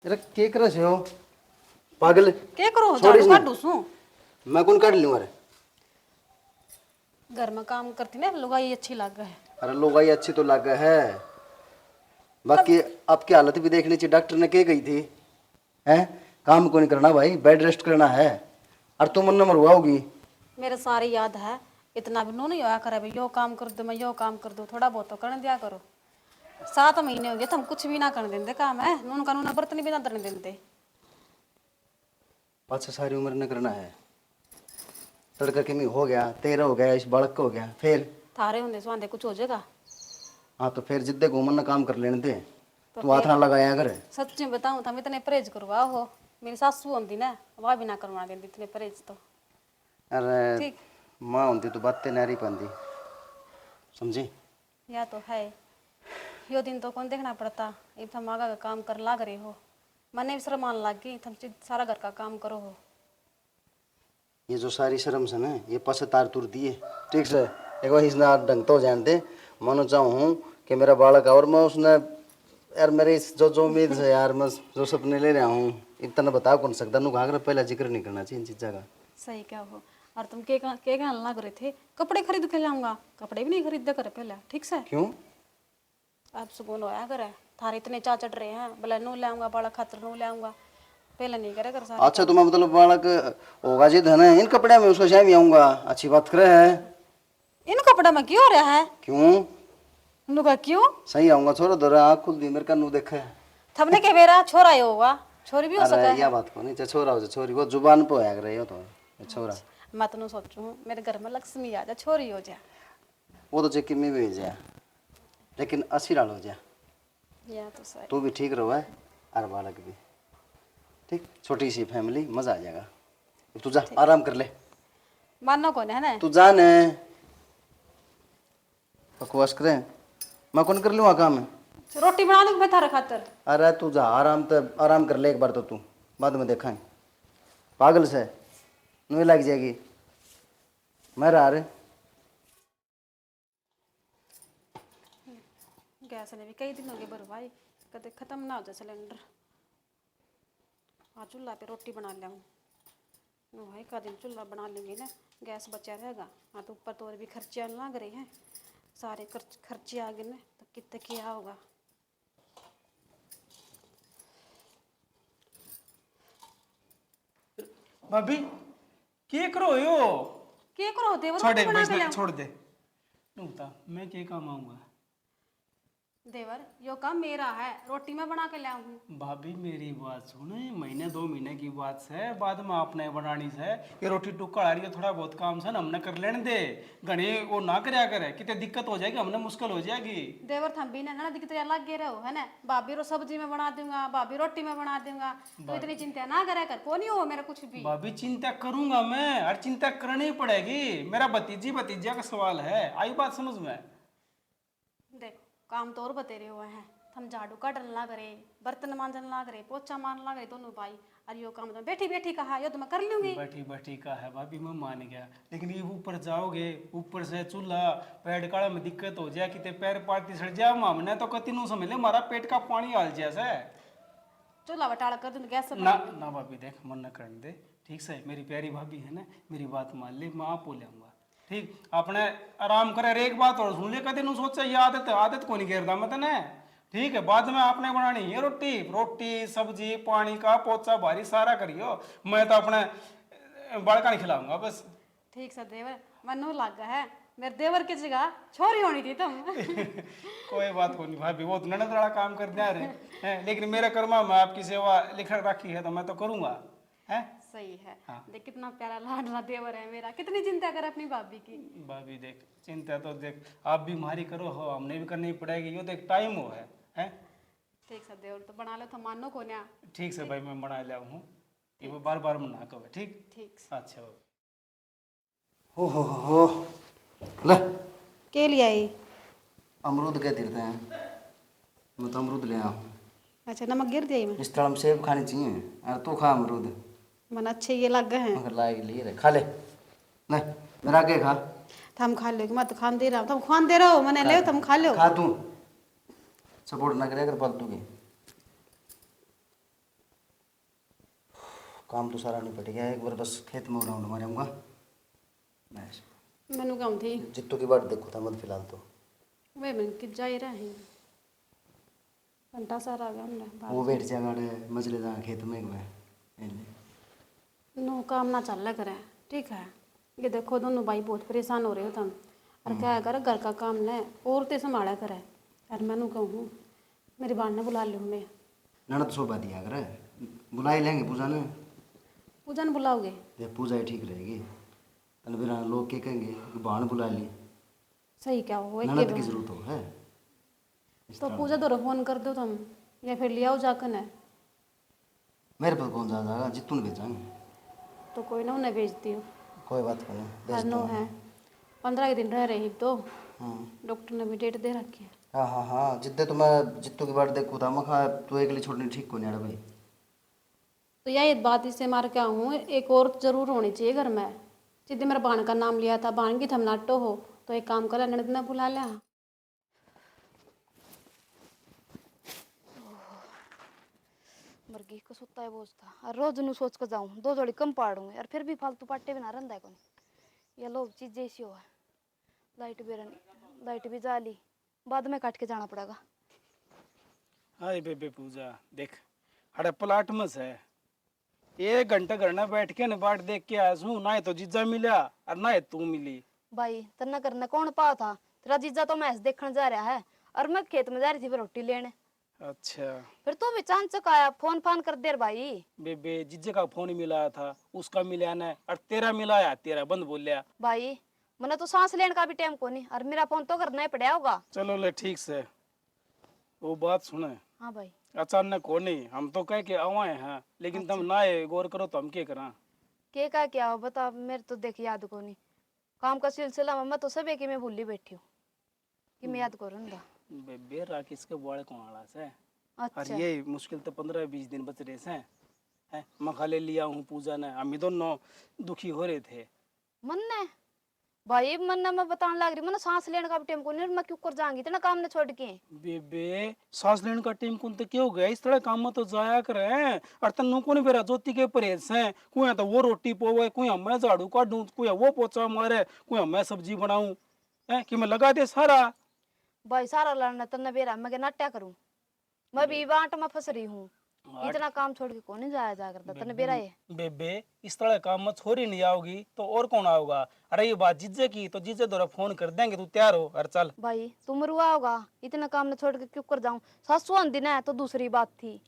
अरे के करे से हो पागल क्या करो छोड़ झाड़ू इसने। काटू सू मैं कौन काट लूँ? अरे घर में काम करती ना लुगाई अच्छी लग है। अरे लुगाई अच्छी तो लग है, बाकी आपकी हालत भी देखनी चाहिए। डॉक्टर ने क्या कही थी? हैं काम को नहीं करना भाई, बेड रेस्ट करना है। और तुम मन मरवा होगी। मेरे सारे याद है, इतना भी नो नहीं होया करे भाई यो काम कर दो मैं यो काम कर दो, थोड़ा बहुत तो करने दिया करो। 7 महीने हो गए तुम कुछ भी ना करने देते काम है, नून का नूना बर्तन भी ना धरने देते। अच्छा सारी उम्र न करना है। तड़का किमी हो गया, तेरा हो गया, इस बालक का हो गया, फिर थारे होंगे स्वांदे कुछ हो जाएगा। हाँ तो फिर जिद्दे को मन काम कर लेने दे। तो तू हाथ ना लगाया कर। सच्ची बताऊं तुम इतने परहेज करवा हो, मेरी सासू होती ना वह भी ना करवा देती इतने परहेज तो। अरे ठीक माँ होती तो बातें नारी पाती, समझी? या तो है यो दिन तो कौन देखना पड़ता, अब तुम आगा का काम कर लाग रहे हो, मने भी शर्म आने लग गई, तुम सारा घर का काम करो हो। ये जो सारी शर्म से ना ये पस तार तुर दिए, ठीक से एक बार इसने ढंग तो जान दे। मानो चाहूँ कि मेरा बालक और मैं उसने यार मेरे जो उम्मीद है यार, मैं जो सपने ले रहा हूँ इतना बता कौन सकता। नू घाघरा पहला जिक्र नहीं करना चाहिए इन चीज़ों का। सही क्या हो। और तुम के कहने लग रहे थे कपड़े खरीद के लाऊंगा, कपड़े भी नहीं खरीद करे पहले, ठीक से क्यों? अब सुकून होया करे, थारे इतने चा चढ़ रहे हैं बोले नू लाऊंगा बड़ा खातर नू लाऊंगा, पहले नहीं करे कर सारे अच्छा तो मैं मतलब बालक होगा जिद है ना इन कपड़े में उसका शाम आऊँगा, अच्छी बात करे है। इन कपड़ा में क्यों हो रहा है? क्यों नू का क्यों सही आऊँगा छोरा दरा आँख खुल दी मेरे का नू देखे। थमने के बेरा छोरा ही होगा, छोरी भी हो अरे सका यह है। बात को नहीं, चाहे छोरा हो चाहे छोरी, वो जुबान पे होया करे हो तो छोरा। मैं तो सोचू मेरे घर में लक्ष्मी आ जा छोरी हो जा। वो तो चेकी में भी हो जाए लेकिन अस्सी लाल हो जाए। या तो सही। तू भी ठीक रहो है और बालक भी ठीक, छोटी सी फैमिली मजा आ जाएगा। तू जा आराम कर ले, मानो कौन है ना तू जा ने बकवास करे, मैं कौन कर लूँगा काम है। रोटी बना लूँ मैं थारे खातर। अरे तू जा आराम तो आराम कर ले एक बार, तो तू बाद में देखा पागल से नहीं लग जाएगी। मैं रहा रे गैस ने भी कई दिन हो गए भरवाई, कदे खत्म ना हो जाए सिलेंडर। हाँ चूल्हा पे रोटी बना लिया भाई, का दिन चूल्हा बना लेंगे ना गैस बचा रहेगा। हाँ तो ऊपर तो और भी खर्चे आने लग रहे हैं, सारे खर्चे आ गए ना तो कितने क्या होगा। भाभी के करो यो? क्या करो देवर छोड़ रोटी दे बना के बस लाऊं। छोड़ दे। नूता मैं के काम आऊंगा? देवर यो काम मेरा है, रोटी मैं बना के लाऊं। भाभी मेरी बात सुन, महीने 2 महीने की बात है, बाद में आपने बनानी है। ये रोटी टुक्का आ रही है, थोड़ा बहुत काम से हमने कर लेने दे, घने वो ना करया करे, कितने दिक्कत हो जाएगी, हमने मुश्किल हो जाएगी। देवर थम भी ना दिक्कत लग गए रहो है ना, भाभी रो सब्जी में बना दूंगा, भाभी रोटी में बना दूंगा, तो इतनी चिंता ना करे कर, को नहीं हो मेरा कुछ भी। भाभी चिंता करूंगा मैं, और चिंता करनी पड़ेगी, मेरा भतीजा का सवाल है, आई बात समझ में? देखो काम तो और बतेरे हुए हैं, हम झाड़ू काटने लग रहे, बर्तन मांजने लग रहे, पोछा मारने लग रहे दोनों भाई, और यो काम तो बैठी बैठी कहा यो तो मैं कर लूंगी। बैठी बैठी का है भाभी, मैं मान गया, लेकिन ये ऊपर जाओगे, ऊपर से चूल्हा पैर काड़ा में दिक्कत हो जाए, कितने पैर पाती सड़ जाए, हमने तो कति नु समझ ले हमारा पेट का पानी हाल जैसे। चूल्हा बटाड़ा कर दूं गैस ना ना भाभी देख मन न करने दे, ठीक से मेरी प्यारी भाभी है ना, मेरी बात मान ले, मैं आप बोलूँगा ठीक, अपने आराम करे। एक बात और सुन ले, कदे नु सोचा ये आदत को नहीं घेरदा मैं तने, ठीक है? बाद में आपने बनानी है रोटी, रोटी सब्जी पानी का पोचा भारी सारा करियो, मैं तो अपने बालका नहीं खिलाऊंगा बस। ठीक से देवर मनु लग है, मेरे देवर की जगह छोरी होनी थी तुम। कोई बात को नहीं भाभी, वो तो ननद वाला काम कर दिया रहे हैं, लेकिन मेरे कर्मा में आपकी सेवा लिख रखी है तो मैं तो करूंगा है। सही है। हाँ। देख कितना प्यारा लाडला देवर है मेरा, कितनी चिंता करे अपनी भाभी की। भाभी देख चिंता तो देख आप भी हमारी करो हो, हमने भी करनी पड़ेगी, यो तो एक टाइम हो है? ठीक से देवर तो बना लो तो मानो को ना। ठीक से भाई मैं बना लिया हूँ, ये वो बार बार मना करो ठीक। ठीक से अच्छा भाई। हो ले के लिए आई? अमरूद के देते हैं, मैं तो अमरूद ले आया हूँ। अच्छा नमक गिर दिया मैं इस तरह में सेब खानी चाहिए, अरे तू खा अमरूद, मन अच्छे ये लग गए हैं। मगर लाए लिए रे खा ले, ले मेरा आगे खा। हम खा लो मत खान दे रहा तुम खान दे रहे हो मैंने ले तुम खा लो। खा तू, सपोर्ट ना करे अगर फालतू की। काम तो सारा निपट गया, एक बार बस खेत में राउंड मारूंगा बस। मैनू काम थी जित्तू की बात देखो था मत फिलहाल तो। वे मैं कि जा ही रहे घंटा सारा आ गया हमने वो बैठ जा गाड़े मछली दाना खेत में एक बार। नो काम ना चल रहा करे, ठीक है। ये देखो दोनों भाई बहुत परेशान हो रहे हो तुम, और क्या करे घर का काम ने औरतें संभाला करे। और मैनू कहूँ मेरी बाण ने बुला लियो मैं। ननद शोभा दिया करे, बुला ही लेंगे पूजा ने। पूजा ने बुलाओगे? ये पूजा ही ठीक रहेगी, अलविरा लोग क्या कहेंगे कि बाण बुला ली। सही क्या हो एक ननद के की जरूरत हो है। तो पूजा दो फोन कर दो तुम, या फिर ले आओ जाकर ने। मेरे पास कौन जा जाएगा, जितू ने भेजांगे। तो कोई ना उन्हें भेज दियो। कोई बात नहीं, भेज हरनो दो। है 15 दिन रह रही तो हाँ डॉक्टर ने भी डेट दे रखी है। हाँ हाँ हाँ, जिद्दे तो मैं जित्तू की बात देखू था मखा तू एक लिए छोड़नी ठीक को नहीं भाई। तो यही बात इससे मार के आऊँ, एक औरत जरूर होनी चाहिए घर में। जिद्दे मेरा बाण का नाम लिया था, बाण की थमनाटो हो तो एक काम कर ननद ने बुला लिया। मुर्गी को सुता है बोझ था और रोज नु सोच कर जाऊं दो जोड़ी कम पाड़ूंगी और फिर भी फालतू पाटे भी ना रंदा है कोनी। ये लोग चीज जैसी हो है। लाइट भी रनी, लाइट भी जाली, बाद में काट के जाना पड़ेगा। हाय बेबे पूजा देख, अरे प्लाट में से 1 घंटा घर ना बैठ के न बाट देख के आया हूँ, ना तो जीजा मिला और ना तू मिली। भाई तना करना कौन पाओ था, तेरा जीजा तो मैच देखने जा रहा है और मैं खेत में जा रही थी फिर रोटी लेने। अच्छा फिर तो भी चांचक आया, फोन फान कर दे भाई। बेबे जीजे का फोन मिलाया था, उसका मिला ना, और तेरा मिलाया, तेरा बंद बोलिया। भाई मैंने तो सांस लेने का भी टाइम को नहीं और मेरा फोन तो करना ही पड़ा होगा। चलो ले ठीक से, वो बात सुने। हाँ भाई। अचानक हो नहीं, हम तो कह के आवाए हैं, लेकिन तुम ना आए, गौर करो तो हम क्या करा। के का क्या हो बता, मेरे तो देख याद को नहीं। काम का सिलसिला में मैं तो सब एक ही में भूली बैठी हूँ कि मैं याद करूँगा। बेबे राकेश के बड़े कौन आला से, और अच्छा ये मुश्किल तो 15-20 दिन बच रहे से हैं। मखा ले लिया हूँ पूजा ने, हम दोनों दुखी हो रहे थे। मन ने भाई, मन ने मैं बताने लग रही, मैंने सांस लेने का भी टाइम को नहीं, मैं क्यों कर जाऊंगी इतना काम ने छोड़ के। बेबे सांस लेने का टाइम कौन तो क्यों हो गया, इस तरह काम में तो जाया करे हैं। और तन्नू को नहीं बेरा ज्योति के परहेज हैं, कोई तो वो रोटी पोवे, कोई मैं झाड़ू काटूं, कोई वो पोछा मारे, कोई मैं सब्जी बनाऊं, है कि मैं लगा दे सारा। भाई सारा लड़ना तन्ने बेरा मैं नाट्या करूं, मैं भी बांट में फंस रही हूँ। इतना काम छोड़ के कौन जाया जा करता तन्ने बेरा ये। बेबे इस तरह काम में छोरी नहीं आओगी तो और कौन आओगा। अरे ये बात जीजे की तो जीजे द्वारा फोन कर देंगे, तू तैयार हो और चल। भाई तुम रुआ होगा, इतना काम ने छोड़ के क्यों कर जाऊं, सासू दिन है तो दूसरी बात थी।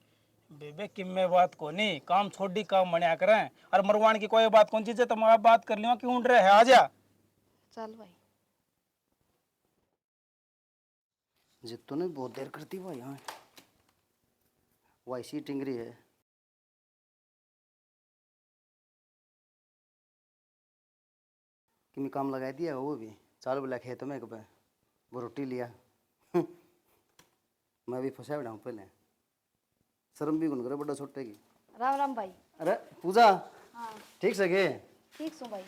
बेबे किम्मे बात को नहीं, काम छोड़ी काम मना करें, और मरवान की कोई बात कौन चीज है, तुम आप बात कर लियो क्यों रहे है, आजा। चल भाई। जित्तू ने बहुत देर करती भाई। हाँ वो ऐसी टिंगरी है। कि मैं काम लगा दिया वो भी चाल बोला खेत में कब वो रोटी लिया। मैं भी फंसा बैठा हूँ पहले, शर्म भी कौन करे बड़ा छोटे की। राम राम भाई। अरे पूजा हाँ ठीक से गे। ठीक सो भाई।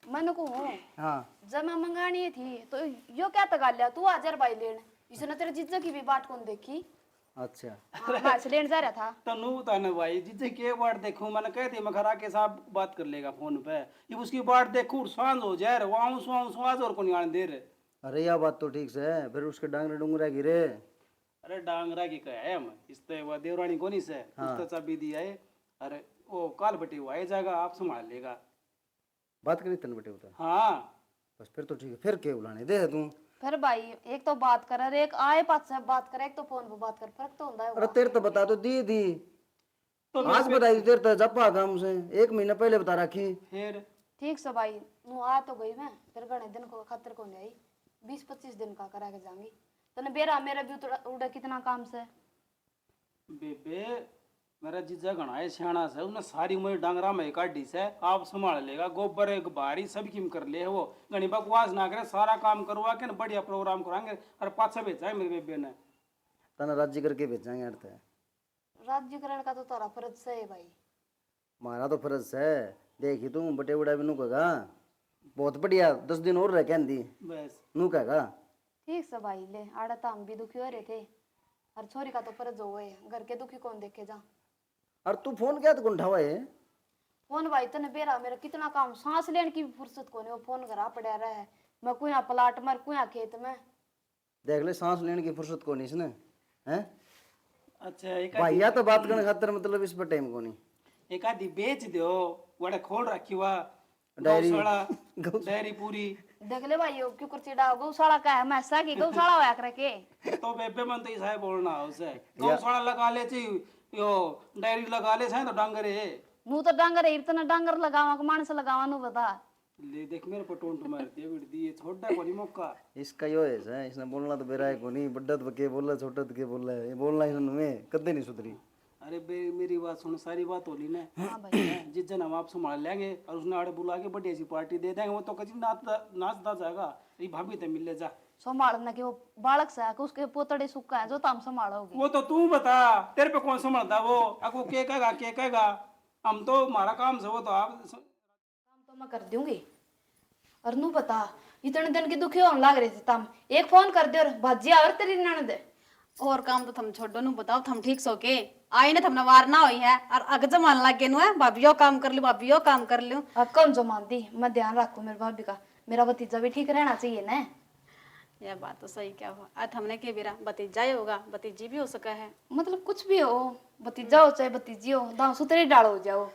मन को हूँ हाँ जब मैं मंगानी थी तो यो क्या तगा लिया तू हाजर भाई लेन, इसने तेरे जीजा की भी बात कौन देखी। अच्छा हाँ, मैं से लेन जा रहा था। तनु ताने भाई जीजे के बात देखूं, मैंने कह दी मैं खरा के साथ बात कर लेगा फोन पे, ये उसकी बात देखूं सांझ हो जाए वहाँ स्वाज और को नहीं आने दे रहे। अरे यह बात तो ठीक से है, फिर उसके डांगरे डूंगरा गिरे। अरे डांगरा की कह है, मैं इस तो वो देवरानी को नहीं से उस तो चाबी दिया है। अरे वो काल बटी हुआ है जाएगा, आप संभाल लेगा। बात करी तन बेटे होता हाँ बस फिर तो ठीक है, फिर क्या बुलाने दे तू। फिर भाई एक तो बात कर और एक आए पास से बात करे, एक तो फोन पे बात कर, फर्क तो होता है। अरे तेरे तो बता तो दी थी, तो आज बताई तेरे तो जपा काम से 1 महीना पहले बता रखी। फिर ठीक से भाई नु आ तो गई मैं, फिर घने दिन को खतर को नहीं आई, 20-25 दिन का करा के जाऊंगी। तने बेरा मेरा भी उड़ा कितना काम से। बेबे मेरा जीजा घना है सियाना से, उसने सारी उम्र डांगरा में काटी से, आप संभाल लेगा, गोबर एक बारी सब किम कर ले वो, घनी बकवास ना करे, सारा काम करवा के ना बढ़िया प्रोग्राम कराएंगे और पाछा भेजा है मेरे बेबे ने। तना राज्य करके भेजाएंगे अर्थ है। राज्यकरण का तो तारा फर्ज से है भाई। मारा तो फर्ज है, देखी तू बटे बड़ा भी नू कहेगा बहुत बढ़िया 10 दिन और रह के दी बस नू कहेगा। ठीक से भाई ले आड़ा तो हम भी दुखी हो रहे थे, और छोरी का तो फर्ज हो है, घर के दुखी कौन देखे जा। और तू फोन क्या तो उठावा है? फोन भाई तने बेरा मेरा कितना काम, सांस लेने की भी फुर्सत को नहीं, वो फोन करा पड़ा रहा है। मैं कुया प्लाट मर कुया खेत में। देख ले सांस लेने की फुर्सत को नहीं इसने, हैं? अच्छा एक भैया तो बात करने खातर मतलब इस पर टाइम को नहीं। एक आधी बेच दो, बड़ा खोल रखी हुआ डायरी डायरी पूरी। देख ले भाई यो क्यों कर चिड़ा गौशाला का है, मैं ऐसा की गौशाला होया करे के। तो बेबे मन तो ऐसा है बोलना उसे, गौशाला लगा ले ची, यो डायरी लगा ले सां तो डांगरे है। नू तो डांगर है, इतना डांगर लगावा मानस लगावा नू बता। ले देख मेरे पर टोंट मार दिया बिड़ दिए, छोटा कोनी मौका। इसका यो है इसने बोलना तो बेरा है को नहीं, बड्डा तो के बोला, छोटा तो के बोला है, ये बोलना इसने में कदे नहीं सुधरी। अरे मेरी बात सुन, सारी बात होली ना। हाँ भाई जिस दिन हम आप संभाल लेंगे और उसने आड़े बुला के बढ़िया सी पार्टी दे देंगे, वो तो कभी नाचता जाएगा। ये भाभी तो मिल ले जा। संभालना कि वो बालक से आके उसके पोतड़े सुक्का है जो तुम संभालोगे। वो तो तू बता, तेरे पे कौन संभालता वो? अगो के कहेगा, हम तो हमारा काम से, वो तो आप काम तो मैं कर दूंगी। और नू बता इतने दिन की दुखी होने लग रहे थे तुम, एक फोन कर दे और भाजी और तेरी ननद। और काम तो थम छोड़ो नु बताओ, थम ठीक सो के आई ने थमने वार ना हुई है और अग जमान लग गए नु है, भाभी यो काम कर लूं, भाभी यो काम कर लूं। अब कौन जो मानती, मैं ध्यान रखू मेरी भाभी का, मेरा भतीजा भी ठीक रहना चाहिए ना। यह बात तो सही क्या हुआ, आज हमने के बेरा भतीजा ही होगा, भतीजी भी हो सका है। मतलब कुछ भी हो, भतीजा हो चाहे भतीजी हो, दांव सुतरे डाल हो जाओ।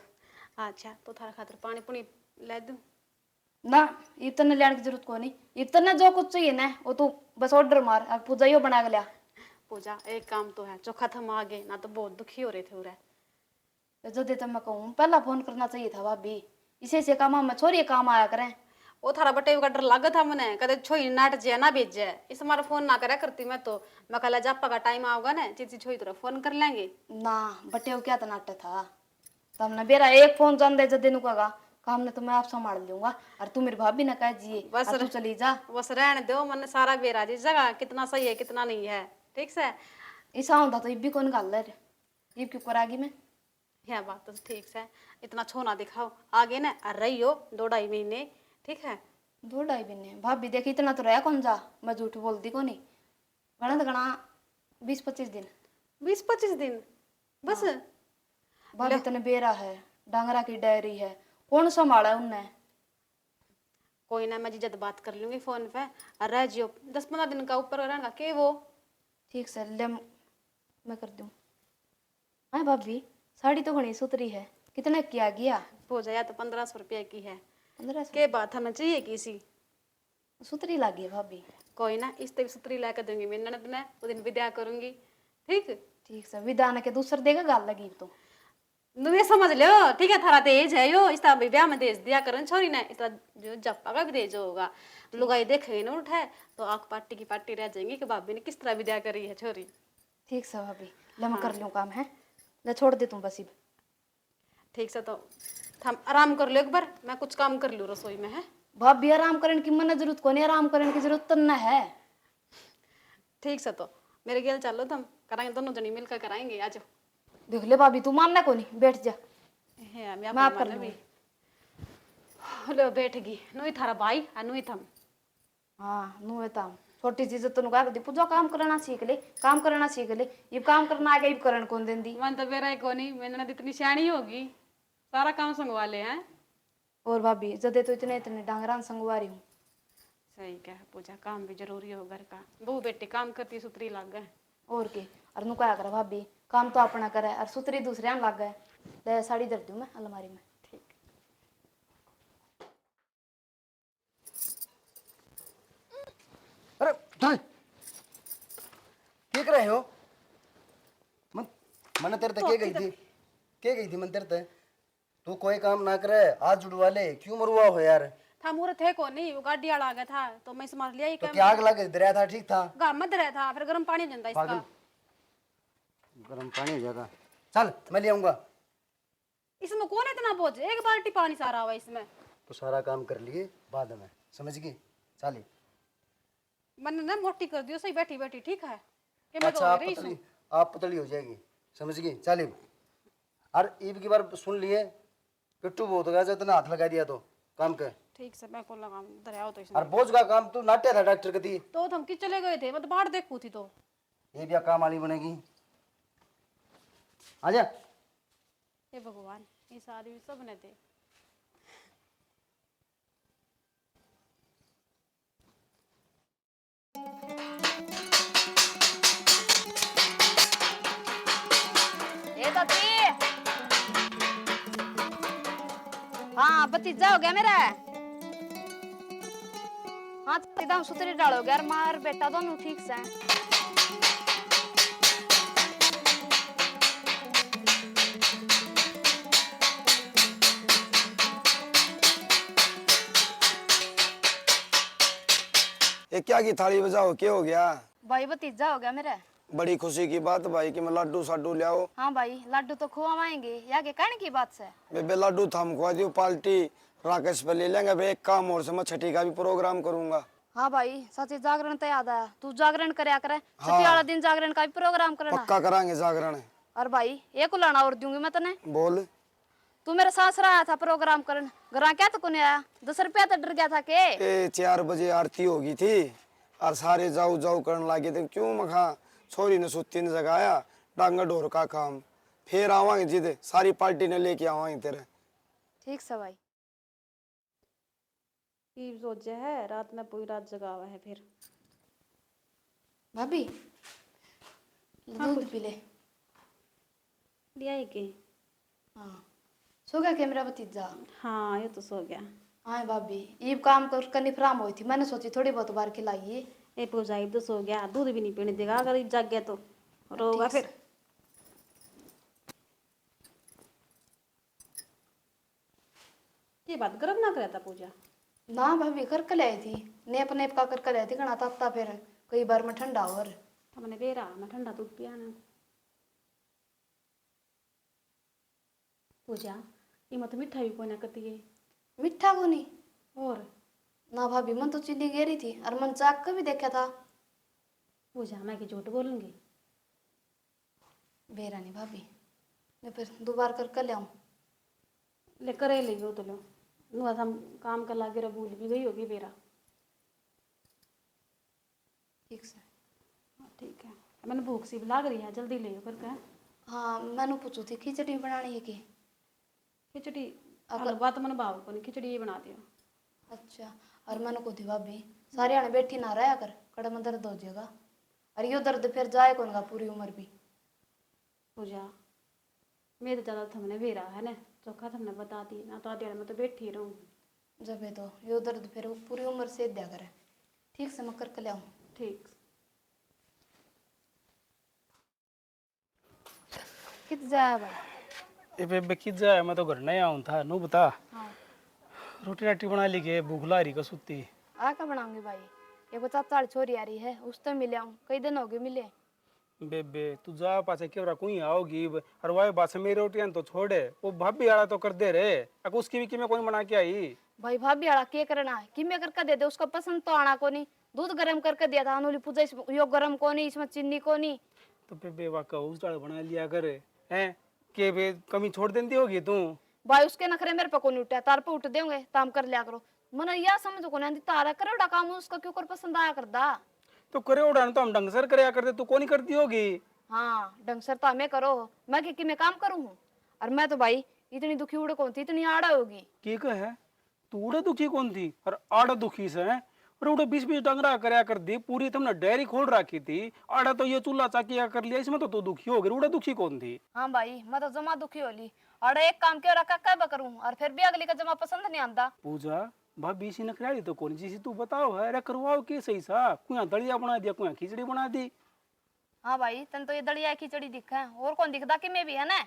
अच्छा तो थारा खातिर पानी पुनी ले दूं? ना इतने लेने की जरूरत को नहीं, इतना जो कुछ चाहिए ना वो तू बस ऑर्डर मार, अब पूजा ही बना के लिया। पूजा एक काम तो है, चोखा थम आ गए ना तो बहुत दुखी हो रहे थे उरे। जो देता मैं कहूँ पहला फोन करना चाहिए था भाभी, इसे से काम में छोरी काम आया करें। वो थारा बटे का डर लागा था मने, कदे छोई नाट जे ना भेज जाए, इस हमारा फोन ना करे करती मैं तो। मैं कल जापा का टाइम आओगा ना, चीची छोई तरह फोन कर लेंगे। ना बटे क्या तो नाट्य था, तुमने बेरा एक फोन जान दे जदे नु कहा काम ने तो मैं आप संभाल लूंगा, और तू मेरी भाभी ने कह जिए बस और तू चली जा। बस रहने दो, मन सारा बेरा जी जगह कितना सही है कितना नहीं है, ठीक से। ऐसा होता तो इब भी कौन गाल रे, इब क्यों करागी मैं। यह बात तो ठीक है, इतना छोना दिखाओ आगे ना, और रही हो 2-2.5 महीने, ठीक है। 2-2.5 महीने भाभी देख इतना तो रहा कौन जा, मैं झूठ बोलती को नहीं, घना तो घना 20-25 दिन। 20-25 दिन बस? भाभी तने बेरा है, डांगरा की डायरी है, कौन संभाला उनने। कोई ना, मैं जिज्जत बात कर लूंगी फोन पे, और रह जियो 10-15 दिन का ऊपर रहना के वो। ठीक से ले मैं कर दूं। हाँ भाभी साड़ी तो घनी सुतरी है, कितने किया गया? हो जाए तो 1500 रुपये की है। 1500 के बात हमें चाहिए किसी सुतरी लागी है भाभी। कोई ना, इस तक सुतरी ला कर दूंगी मेरी ननद ने, वो दिन विदा करूंगी, ठीक। ठीक से विदान के दूसर देगा गाल लगी तो। ये समझ लो, ठीक है, थारा तेज है यो, इस तरह ब्याह में देश दिया करन छोरी ने, इस तरह जो जप्पा का भी देज होगा, लुगाई देखेगी ना उठाए तो आंख पार्टी की पार्टी रह जाएंगी कि भाभी ने किस तरह विदा करी है छोरी। ठीक से भाभी ले मैं कर लूं काम है, ले छोड़ दे तू बस इब। ठीक से तो थम आराम कर लो एक बार, मैं कुछ काम कर लूँ रसोई में है। भाभी आराम करने की मन जरूरत को नहीं, आराम करने की जरूरत तो न है। ठीक से तो मेरे गेल चलो, तुम कराएंगे दोनों जनी मिलकर कराएंगे, आ जाओ। देख ले भाभी तू मानना को नहीं, बैठ जा। है मैं आप कर भी लो बैठ गई, नुई थारा भाई आ नुई थम। हाँ नु है ताम छोटी चीज तो नुका दी पूजा काम करना सीख ले, काम करना सीख ले, ये काम करना आ गया इब करन कौन देंदी। मन तो बेरा को नहीं, मैंने ननद इतनी सियाणी होगी, सारा काम संगवा ले हैं। और भाभी जदे तो इतने इतने डांगरान संगवा रही हूँ। सही क्या है पूजा, काम भी जरूरी हो घर का, बहू बेटी काम करती सुतरी लग गए। और के और नु क्या करे भाभी, काम तो अपना करे और सुतरी दूसरे लग गए। ले साड़ी धर दूं मैं अलमारी में। ठीक। अरे ढाई क्या कर रहे हो? मन मन तेरे तक के गई थी मन तेरे तक, तू कोई काम ना करे हाथ जुड़वा ले, क्यों मरुआ हो यार? था मुहूर्त थे को नहीं, वो गाड़ी वाला आ गया था तो मैं संभाल लिया ही। तो क्या आग लगे दरिया था, ठीक था? गाम मत रहा था, फिर गर्म पानी जनता इसका। गर्म पानी हो जाएगा, चल मैं ले आऊंगा। इसमें कौन इतना बोझ, एक बाल्टी पानी सारा हुआ इसमें। तो सारा काम कर लिए बाद में, समझ गई? चल मैंने ना मोटी कर दियो सही बैठी बैठी, ठीक है कि मैं अच्छा तो आप पतली हो जाएगी, समझ गई? चल और ईब की बार सुन लिए, पिट्टू बहुत हो गया जो इतना हाथ लगा दिया तो काम के। ठीक से मैं को लगा दरिया तो इसमें। और बोझ का काम तू नाट्य था डॉक्टर कती, तो हम कि चले गए थे, मैं तो बाहर देखू थी तो। ये भी काम वाली बनेगी। आजा हे भगवान ये सारी सब ने दे। ए तती, हाँ भतीजा हो गया मेरा। हाँ एकदम सुतरी डालोगे यार, मार बेटा दोनों ठीक से। ये क्या की थाली बजाओ, क्या हो गया? भाई भतीजा हो गया मेरा। बड़ी खुशी की बात भाई कि मैं लड्डू साडू ले आओ। हाँ भाई लड्डू तो खुआवाएंगे, या के कहने की बात से। बेबे लड्डू थम खुआ दियो, पार्टी राकेश पे ले लेंगे। अब एक काम और से मैं छठी का भी प्रोग्राम करूंगा। हाँ भाई सच्ची जागरण तो याद आया, तू जागरण करया करे। छठी वाला दिन जागरण का भी प्रोग्राम करना। पक्का करांगे जागरण। और भाई एक उलाना और दूंगी मैं तने। बोल। तू मेरे सासरा आया था प्रोग्राम करन, घर क्या तो कोने आया? 10 रुपया तो डर गया था के। ए 4 बजे आरती होगी थी और सारे जाऊ जाऊ करने लगे थे। क्यों मखा छोरी ने सुती ने जगाया, डांगा ढोर का काम। फिर आवांगे जिद सारी पार्टी ने लेके आवांगे तेरे। ठीक से भाई। की सोचे है रात में पूरी रात जगा हुआ है फिर। भाभी दूध पी ले। लिया है के? हाँ सो गया क्या मेरा भतीजा? हाँ ये तो सो गया। हाँ भाभी ये काम कर करनी फ्राम हुई थी, मैंने सोची थोड़ी बहुत बार खिलाइए। ये पूजा तो सो गया, दूध भी नहीं पीने देगा, अगर जाग गया तो रोगा फिर। ये बात गर्म ना करे था पूजा। ना भाभी कर के लाई थी, नेप नेप का कर के लाई थी, घना ताता फिर कई बार में ठंडा और। हमने बेरा मैं ठंडा दूध पिया ना। पूजा ये मत मिठाई भी कोई ना करती है। मीठा को नहीं और ना भाभी, मन तो चीनी गेरी थी और मन चाक का भी देखा था। पूजा मैं की झूठ बोलूंगी? बेरा नहीं भाभी, मैं फिर दोबारा कर के ले आऊं। ले करे ले गयो तो लो नुआ हम काम कर लागे भूल भी गई होगी बेरा। ठीक से। हाँ, ठीक है मैंने भूख सी भी लाग रही है, जल्दी ले करके। हाँ मैंने पूछू थी खिचड़ी बनानी है कि? खिचड़ी अगर बात मन भाव को नहीं, खिचड़ी ये बना दियो। अच्छा और मैंने को थी भाभी सारे आने बैठी ना रहा कर, कड़ा में दर्द हो जाएगा और यो दर्द फिर जाए कौन का पूरी उम्र भी। पूजा मैं तो ज़्यादा थमने भी रहा है ना, चौखा थमने बता दी ना तो आधे मैं तो बैठी रहूँ। जब है तो यो दर्द फिर वो पूरी उम्र से दिया करे। ठीक से मैं करके ले आऊं। ठीक। कित जाए भाई? ए बेबे कित जाए, मैं तो घर नहीं आऊँ था। नू बता हाँ रोटी राटी बना ली के, भूख ला रही का सुती। आ क्या बनाऊंगी भाई? एक चाचा छोरी आ रही है, उससे मिले आऊं, कई दिन हो गए मिले। बेबे तू जा पासे केवरा कोई आओगी और वाई बात मेरी रोटियां तो छोड़े, वो भाभी आला तो कर दे रे। अको उसकी भी मैं कोई बना के आई भाई भाभी आड़ा के करना है कि मैं करके दे दे, उसको पसंद तो आना को नहीं। दूध गरम करके दिया था अनुली पूजा, यो गरम को नहीं, इसमें चीनी को नहीं। तो बेबे वाका उस दाल बना लिया करे हैं के बे कमी छोड़ देती होगी तू। भाई उसके नखरे मेरे पे को नहीं उठा, तार पे उठ देंगे ताम कर लिया करो। मन यह समझ को नहीं तारा करे उड़ा काम, उसका क्यों कर पसंद आया करदा। तो करे उड़ान तो हम ढंग से करया करते, तू कौन करती होगी। हाँ ढंग से तो हमें करो, मैं कि मैं काम करूँ हूँ। और मैं तो भाई इतनी दुखी उड़ कौन थी, इतनी आड़ा होगी। की कहे तू उड़े दुखी कौन थी और आड़ा दुखी से है। और उड़े 20-20 डंगरा करया कर दी, पूरी तुमने डेयरी खोल रखी थी। आड़ा तो ये चूल्हा चाकिया कर लिया, इसमें तो तू दुखी हो गई, उड़े दुखी कौन थी। हाँ भाई मैं तो जमा दुखी होली, और एक काम क्यों रखा क्या करूँ, और फिर भी अगली का जमा पसंद नहीं आता। पूजा भाभी सी नखराली तो कौन सी तू बताओ है। अरे करवाओ के सही सा, कुया दलिया बना दिया, कुया खिचड़ी बना दी। हाँ भाई तन तो ये दलिया खिचड़ी दिखा है, और कौन दिखता कि मैं भी है ना।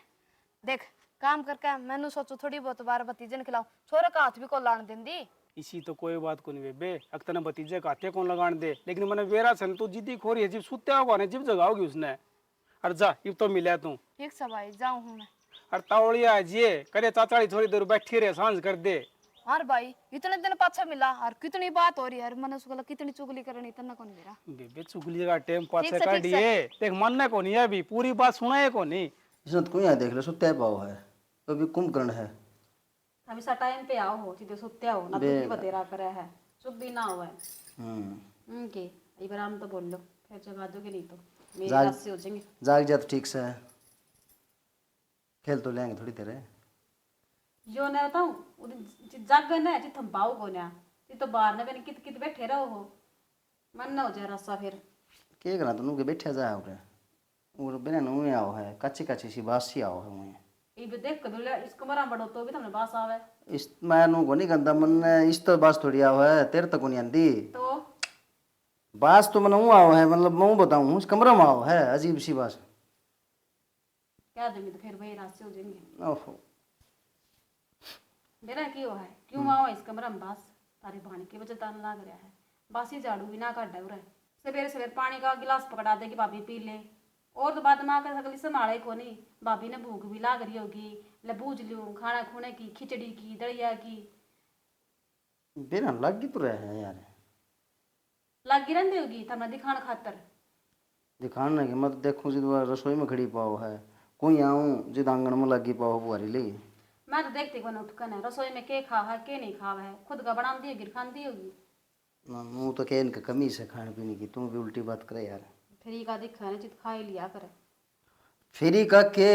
देख काम करके मैंने सोचो थोड़ी बहुत बार भतीजे ने खिलाओ, छोरे का हाथ भी को लान देंदी। इसी तो कोई बात को नहीं बेबे, अक्तना भतीजे का हाथे कौन लगान दे। लेकिन मैंने वेरा सन तू जिद्दी खोरी है, जिब सुत्या होगा ना जिब जगाओगी उसने। और जा इब तो मिला तू। ठीक से भाई जाऊँ हूँ मैं। और तावड़िया जिए करे चाचाड़ी थोड़ी देर बैठी रहे, सांझ कर दे। और भाई इतने दिन पाछा मिला और कितनी बात हो रही है, मैंने उसको कितनी चुगली करनी इतना कौन मेरा। बेबे चुगली का टाइम पास ठीक से से, ठीक काटिए, देख मन को नहीं है अभी, पूरी बात सुनाए को नहीं। इसने तो कोई देख लो सुत्या पाव है, तो भी कुंभकर्ण है। अभी सा टाइम पे आओ हो सीधे सुत्या हो ना, दूध बतेरा करे है, चुप भी ना हुआ है। के एक बार हम तो बोल लो फिर जगा दोगे, नहीं तो मेरी रात से हो जाएंगे। जाग जा तो ठीक से है। खेल तो लेंगे थोड़ी देर है। जो ना बताऊं उदी जग ना जित हम बाऊ को ना ये तो बाहर ना बने कित कित बैठे रहो हो मन ना हो जाए रस्सा फिर के करा तुम के बैठे जा उरे और बिना नुए आओ है कच्ची कच्ची सी बासी आओ है मुझे ये भी देख कभी इस कमरा में बड़ो तो भी तुमने बास आवे इस मैं नु को नहीं गंदा मन इस तो बास थोड़ी आओ है तेरे तक को नहीं आंदी तो बास तो मन आओ है मतलब मैं बताऊं इस कमरा में आओ है अजीब सी बात। क्या देंगे तो फिर वही रास्ते हो जाएंगे ओहो मेरा क्यों है क्यों आओ इस कमरा में बास तारी भाने की वजह तान लाग रहा है बासी झाड़ू भी ना काट रहा है सवेरे सवेरे पानी का गिलास पकड़ा दे कि भाभी पी ले और तो बात माँ कर सकली संभाले को नहीं भाभी ने भूख भी लाग रही होगी ले बूझ लूँ खाना खूने की खिचड़ी की दलिया की बिना लग तो रहे हैं यार लगी रहती होगी तब दिखाने खातर दिखाने की मत देखूं जिद रसोई में खड़ी पाओ है कोई आऊं जिद आंगन में लगी पाओ बुआरी ली मैं तो देखती को उठकन है रसोई में के खा है के नहीं खावा है खुद का बना दी होगी खाती होगी मुँह तो कह इनका कमी से खाने पीने की तुम भी उल्टी बात करे यार फिर का दिखा है चित खा ही लिया करे फ्री का के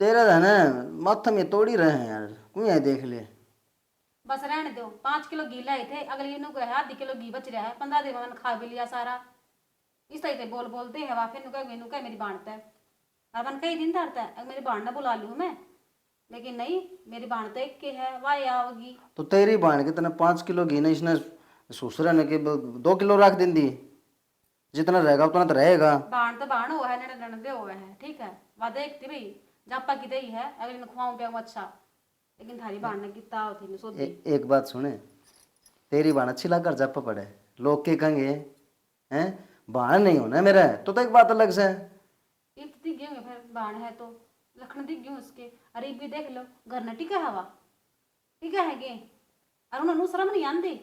तेरा है ना माथा में तोड़ी रहे हैं यार कोई है देख ले बस रहने दो 5 किलो घी लाए थे अगले दिन को है आधी किलो घी बच रहा है 15 दिन में मैंने खा भी लिया सारा इस तरह से बोल बोलते है वाफे नुका मेरी बांटता है और मन कई दिन धरता है अगर मेरी बाण ना बुला लूँ मैं लेकिन नहीं मेरी बाण तो एक के है वाह आओगी तो तेरी बाण के तना 5 किलो घी ने इसने ससुरा ने के 2 किलो रख दिन दी जितना रहेगा उतना तो रहेगा बाण हुआ है नड़े हुआ है ठीक है वह देखती भाई जापा की दही है अगले दिन खुआऊं पियाऊं अच्छा लेकिन थारी बाण ने कितना होती सोची एक बात सुने तेरी बाण अच्छी लग कर जप पड़े लोग के कहेंगे हैं बाण नहीं होना मेरा तो एक बात अलग से एक दिख गए फिर बाण है तो लखन दिख गए उसके अरे भी देख लो घर न टिका हवा टिका है गे और उन्होंने शर्म नहीं आती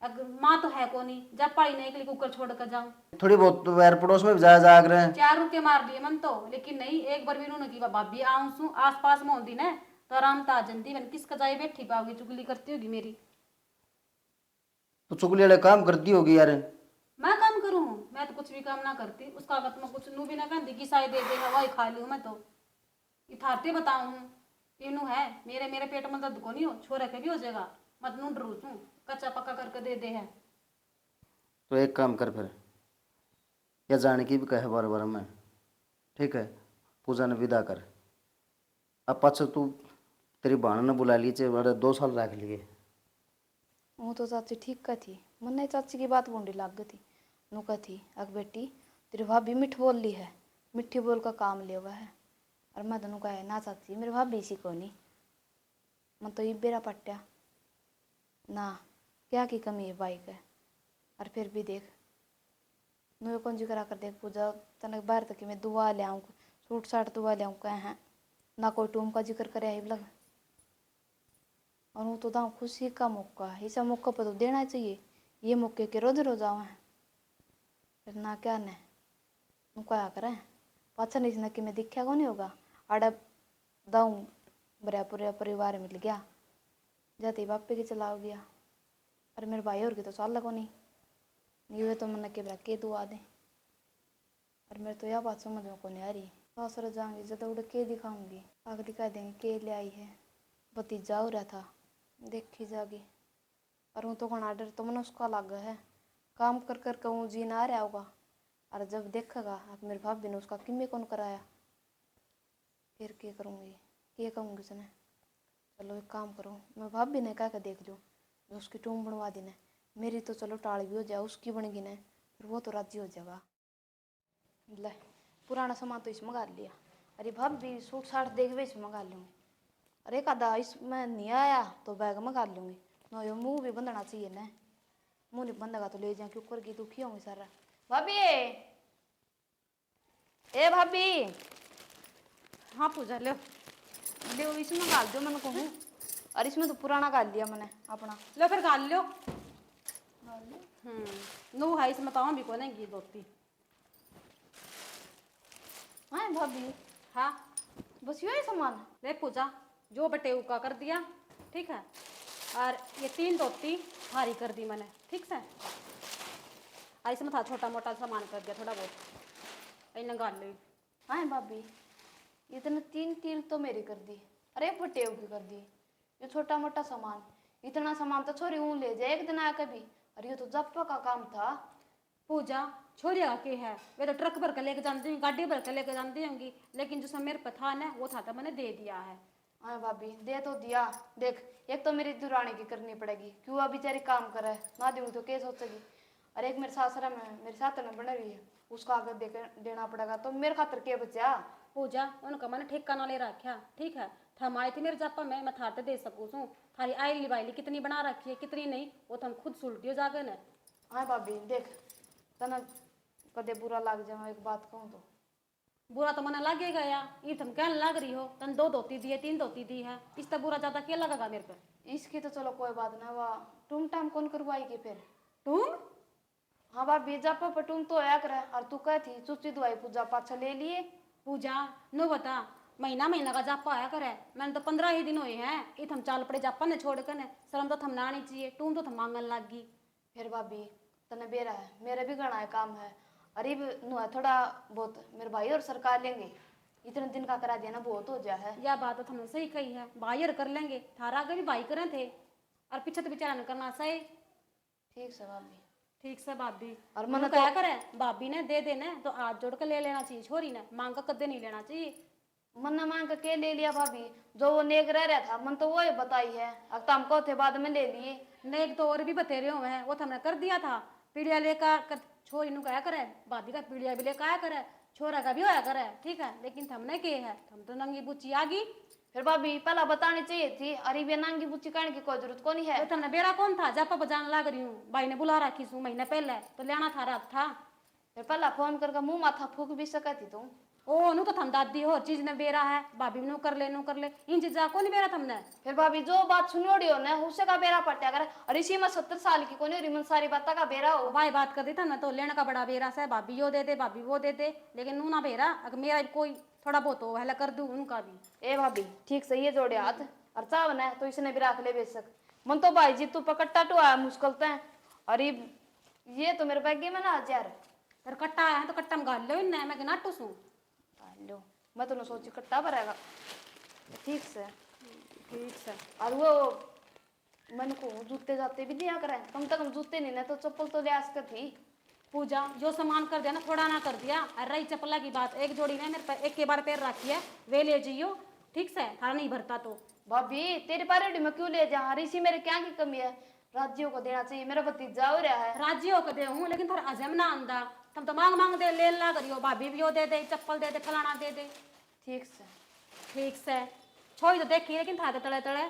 अगर माँ तो है को नहीं जब पाई नहीं के लिए कुकर छोड़ कर जाऊं थोड़ी बहुत तो वैर पड़ोस में भी जाया जाग रहे हैं 4 रुपये मार लिए मन तो लेकिन नहीं एक बार भी उन्होंने की भाभी आऊं सू आस पास में होती ना तो आराम ता जनती मैंने किसका जाए बैठी पाओगी चुगली करती होगी मेरी तो चुगली वाले काम करती होगी यार मैं काम करूँ मैं तो कुछ भी काम ना करती उसका अगर मैं कुछ नू भी ना कहती कि साई दे देगा वही खा लूँ मैं तो इथारते बताऊँ तीनों है मेरे मेरे पेट में दर्द को नहीं हो छोरे के भी हो जाएगा मत नू डरू तू कच्चा पक्का करके दे दे है तो एक काम कर फिर या जाने की भी कहे बार बार मैं ठीक है पूजा ने विदा कर अब पाछो तू तेरी बहन ने बुला ली चे बड़े 2 साल रख लिए वो तो चाची ठीक का थी मन चाची की बात बूंदी लाग थी नू का थी अग बेटी तेरी भाभी मिठ बोल ली है मिठी बोल का काम ले हुआ है और मैं दोनों का है ना चाची मेरी भाभी इसी को नहीं मन तो ये बेरा पट्टा ना क्या की कमी है बाइक है और फिर भी देख नु कौन जी करा कर देख पूजा तनक बाहर तक मैं दुआ ले आऊँ सूट साट दुआ ले आऊँ कहे हैं ना कोई टूम का जिक्र करे आई लग और वो तो दाम खुशी का मौका है ऐसा मौका पर तो देना चाहिए ये मौके के रोज रोज आवा है फिर ना क्या ने क्या करें पाचा नहीं ना कि मैं दिखा को नहीं होगा आड़ा दाऊँ बड़ा पूरे परिवार मिल गया जाते बापे के चला गया और मेरे भाई और की तो साल को नहीं ये तो मन के बरा के दुआ दे और मेरे तो यह बात समझ में को नहीं आ रही सासुर जाऊंगी जब उड़ के दिखाऊंगी आग दिखा देंगे के ले आई है भतीजा हो रहा था देखी जागी और वो तो कौन आर्डर तो मन उसका लग है काम कर कर कहूँ जी ना रहा होगा और जब देखेगा अब मेरे भाभी ने उसका किम्मे कौन कराया फिर क्या करूँगी क्या कहूँगी उसने चलो एक काम करो मैं भाभी ने कह कर देख जो उसकी टूम बनवा देना मेरी तो चलो टाल भी हो जाए उसकी बनेगी ना फिर वो तो राजी हो जाएगा ले पुराना सामान तो इसमें मंगा लिया अरे भाभी सूट साट देख भी इसमें मंगा लूँगी अरे कदा इसमें नहीं आया तो बैग मंगा लूँगी नो ये मुँह भी बंधना चाहिए ना मुँह नहीं बंधेगा तो ले जाए क्यों कर की दुखी होंगी सारा भाभी ए भाभी हाँ पूजा लो ले इसमें डाल दो मैंने कहूँ और इसमें तो पुराना डाल दिया मैंने अपना लो फिर गाल लो नू है इसमें तो भी को नहीं दोती हाँ भाभी हाँ बस यही सामान ले पूजा जो बटे का कर दिया ठीक है और ये 3 धोती भारी कर दी मैंने ठीक से और इसमें था छोटा मोटा सामान कर दिया थोड़ा बहुत इन्हें गाल ली हाँ भाभी इतने 3 तील तो मेरी कर दी, अरे पटेव की कर दी। ये छोटा मोटा सामान, इतना सामान तो छोरी ऊँ ले जाए एक दिन आया कभी। अरे ये तो जप्पा का काम था। पूजा छोरिया के है, वे तो ट्रक भर के लेके जानती हूँ, गाड़ी भर के लेके जानती होंगी, लेकिन जो सब मेरे पे था ना वो था तो मैंने दे दिया है। हाँ भाभी दे तो दिया। देख एक तो मेरी दुरानी की करनी पड़ेगी, क्यों अब बेचारी काम करे, ना दूंगी तो क्या सोचेगी। और एक मेरे सासरा में मेरी साथ में बन रही है, उसका आगे देना पड़ेगा, तो मेरे खातर क्या बचा। पूजा उनका मैंने ठेका ना ले रखा, ठीक है। थम आई थी मेरे जापा में, मैं थारते दे सकूँ छूँ, थारी आईली बाईली कितनी बना रखी है कितनी नहीं, वो तुम खुद सुलटियो जाके न। हाँ भाभी देख तना कदे बुरा लग जाए, एक बात कहूँ तो बुरा तो मना लगेगा या, ये तुम कहने लग रही हो तन 2 धोती दी है 3 धोती दी है, इस तरह बुरा ज्यादा क्या लगेगा मेरे पे। इसकी तो चलो कोई बात ना, वाह टूम टाम कौन करवाएगी फिर। तुम हाँ भाभी जापा पर टूम तो आया करे, और तू कहती चुच्ची दवाई पूजा पाछा ले लिए। पूजा नो बता, महीना महीना का जापा आया करे, मैंने तो 15 ही दिन हुए हैं, ये थम चाल पड़े जापा ने छोड़ कर न, शर्म तो थम ना आनी चाहिए, तुम तो थम मांगन लग गई। फिर भाभी तने बेरा है, मेरे भी घना है काम है, अरीब नु है थोड़ा बहुत मेरे भाई और सरकार लेंगे, इतने दिन का करा दिया ना बहुत हो जाए है। यह बात तो तुमने सही कही है, भाई और कर लेंगे, थारा आगे भी भाई करे थे, और पीछे तो बेचारा ने करना सही। ठीक से भाभी। ठीक से भाभी, और मन मन क्या करे भाभी ने दे देना तो हाथ जोड़ के ले लेना चाहिए, छोरी ने मांग का कदे नहीं लेना चाहिए। मन ने मांग के ले लिया भाभी, जो वो नेक रह रहा था मन तो वो ही बताई है, अब तो हमको थे बाद में ले लिए। नेक तो और भी बतेरे हुए हैं, वो तो हमने कर दिया था, पीड़िया लेकर छोरी नु क्या करे, भाभी का पीड़िया भी लेकर आया करे, छोरा का भी होया करे, ठीक है। लेकिन हमने के है, हम तो नंगी बुच्ची आ गई। फिर भाभी पहला बतानी चाहिए थी, अरे ये नांगी बुच्ची कहने की कोई जरूरत कौन है। तो तुमने बेड़ा कौन था, जापा बजाने लग रही हूँ, भाई ने बुला रखी सू महीने पहले, तो लेना था रात था। फिर पहला फोन करके मुंह माथा फूक भी सकती तुम। ओ नु तो थम दादी हो चीज ने बेरा है, भाभी नु कर ले इन चीजा को नहीं बेरा तुमने। फिर भाभी जो बात सुनोड़ी हो ना उसे का बेरा पट्या करे, और इसी में 70 साल की कोनी रिमन सारी बात का बेरा हो। भाई बात कर दी था ना, तो लेने का बड़ा बेरा से, भाभी यो दे दे भाभी वो दे दे, लेकिन नू ना बेरा, अगर मेरा कोई थोड़ा बहुत हो हला कर दूं उनका भी। ए भाभी ठीक से ये जोड़े हाथ, और चावन है तो इसने भी रख ले बेशक, मन तो भाई जी तू पकट्टा तो आया मुश्किल तो है, अरे ये तो मेरे बैग में ना यार। फिर कट्टा आया है तो कट्टा में गाल लो इन, मैं नाटू सू। लो मैं तो सोची कट्टा भरेगा। ठीक से ठीक है। और वो मन को जूते जाते भी दिया करे, कम से कम जूते नहीं ना तो चप्पल तो ले आस कर थी। पूजा जो सामान कर दिया ना थोड़ा ना कर दिया, और रही चप्पला की बात, एक जोड़ी ने मेरे पे एक के बार पैर रखी है, वे ले जाइयो, ठीक से थारा नहीं भरता तो। भाभी तेरे पारेडी में क्यों ले जा, इसी मेरे क्या की कमी है, राज्यों को देना चाहिए, मेरा भतीजा हो रहा है। राज्यों को दे हूँ लेकिन थारा हजम ना आंदा, तुम तो मांग मांग दे ले ला करियो, भाभी भी वो दे दे, चप्पल दे दे, फलाना दे दे। ठीक से ठीक से छोई तो देखी, लेकिन था तड़े तड़े।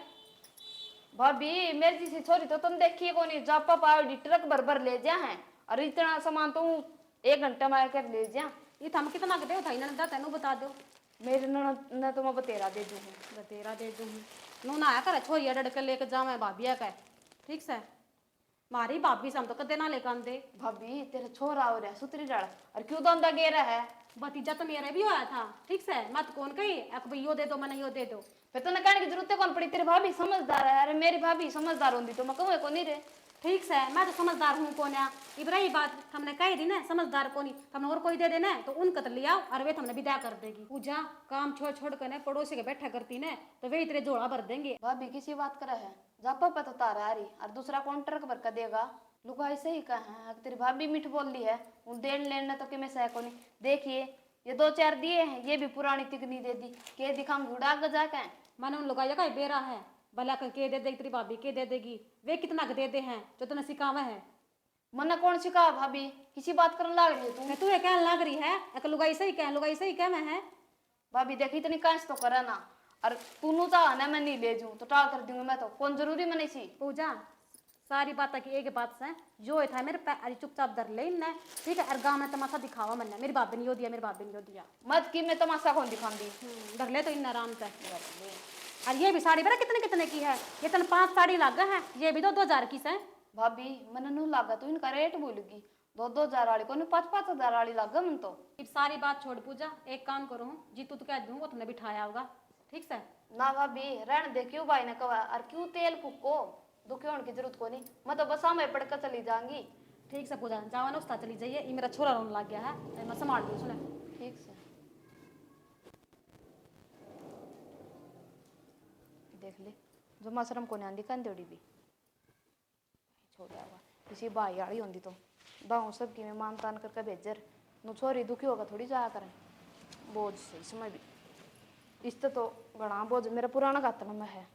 भाभी मेरी जैसी छोरी तो तुम देखिए को नहीं, जापा पाओ ट्रक भर भर ले जा है, और इतना सामान तो 1 घंटे में आकर ले जा। ये थम कितना के दे था इन्होंने तेनू बता दो। मेरे न तो मैं बतेरा दे दूँ। बतेरा दे दूँ नू ना आया कर, छोरिया डर के लेके जावे भाभी का, ठीक से। मारी भाभी से हम तो कदे ना लेकर आंदे। भाभी तेरा छोरा हो रहा है सुतरी डाल, और क्यों दंदा गेरा है। भतीजा तो मेरा भी होया था, ठीक से, मत कौन कही एक भाई यो दे दो मैंने यो दे दो। फिर तो कहने की जरूरत कौन पड़ी, तेरी भाभी समझदार है, अरे मेरी भाभी समझदार होती तो मैं कहूँ को नहीं रे। ठीक से मैं तो समझदार हूँ कौन है, इब्राही बात हमने कही दी ना, समझदार कोनी हमने और कोई दे देना तो उनका तो लिया और वे हमने विदा कर देगी। पूजा काम छोड़ छोड़ कर ने पड़ोसी के बैठा करती ने तो वे तेरे जोड़ा भर देंगे। भाभी किसी बात करे है, जापा पे तो तारा आ रही, और दूसरा कौन ट्रक भर कर देगा। लुगाई सही कहा है, तेरी भाभी मीठ बोल ली है, उन देन लेने तो कि मैं सह को नहीं। देखिए ये 2-4 दिए हैं, ये भी पुरानी तिकनी दे दी, के दिखाऊंगी उड़ा गजा के। मैंने उन लुगाई का बेरा है, भला कर के दे देगी तेरी भाभी के दे देगी, वे कितना के दे दे हैं जो तूने सिखावा है। मना कौन सिखा भाभी, किसी बात करने लग रही है तू। मैं तू ये कहने लग रही है, एक लुगाई सही कह, लुगाई सही कह मैं है। भाभी देखी इतनी कांच तो करे ना, और तू चाह ना मैं नहीं ले जाऊं तो टाल कर दूंगी मैं, तो कौन जरूरी मैं नहीं सी। पूजा सारी बात की एक बात से जो था मेरे पे अरे चुपचाप धर ले इनने, ठीक है। और गाँव में तमाशा दिखावा मैंने, मेरी भाभी ने यो दिया, मेरी भाभी ने यो दिया, मत की मैं तमाशा कौन दिखाऊंगी। धर ले तो इन आराम से। और ये भी साड़ी बड़ा कितने कितने की है, ये तन 5 साड़ी लागा है, ये भी 2-2 हजार की है। भाभी मन नू लागा तो इनका रेट भूलगी, 2-2 हजार वाली को 5-5 हजार वाली लागा मन तो। अब सारी बात छोड़ पूजा, एक काम करो जीतू तो कह दूँ वो तुमने बिठाया होगा, ठीक से। ना भाभी रहने दे, क्यों भाई ने कहा, और क्यों तेल फूको, दुखी होने की जरूरत को नहीं, मैं तो बस सामने पड़ कर चली जाऊंगी। ठीक से पूजा जाओ ना उस्ताद चली जाइए, ये मेरा छोरा रोने लग गया है, मैं संभाल लूँ सुने। ठीक से देख ले जो मशरम को नहीं कंदोड़ी भी छोड़ आवा किसी भाई वाली होंगी तो दाऊ सबकी में मान तान करके भेजर नु छोरी दुखी होगा थोड़ी जाया करें बोझ से इसमें भी इस तो घना बोझ मेरा पुराना खातना में है